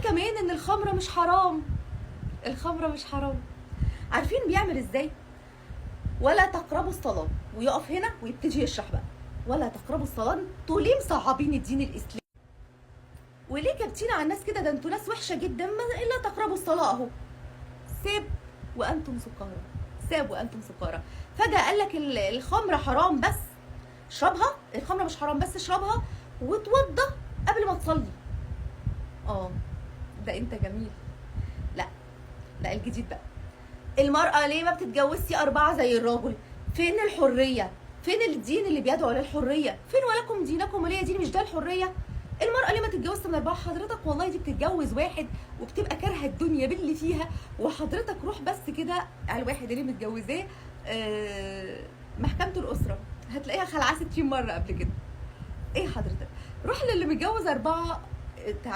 كمان ان الخمره مش حرام. الخمره مش حرام. عارفين بيعمل ازاي؟ ولا تقربوا الصلاه، ويقف هنا ويبتدي يشرح بقى. ولا تقربوا الصلاه، انتوا ليه مصعبين الدين الاسلامي؟ وليه كابتين على الناس كده؟ ده انتوا ناس وحشه جدا. الا تقربوا الصلاه اهو. ساب وانتم سكارى. ساب وانتم سكارى. فجاه قال لك الخمره حرام بس اشربها، الخمره مش حرام بس اشربها وتوضى قبل ما تصلي. ده انت جميل. لا لا، الجديد بقى. المرأة ليه ما بتتجوزش 4 زي الراجل؟ فين الحرية؟ فين الدين اللي بيدعو للحرية؟ فين ولكم دينكم ولي دين؟ مش ده الحرية؟ المرأة ليه ما تتجوزش من 4 حضرتك؟ والله دي بتتجوز واحد وبتبقى كارهة الدنيا باللي فيها. وحضرتك روح بس كده على الواحد اللي متجوزاه محكمة الأسرة، هتلاقيها خلعاه 60 مرة قبل كده. ايه حضرتك؟ روح للي متجوز 4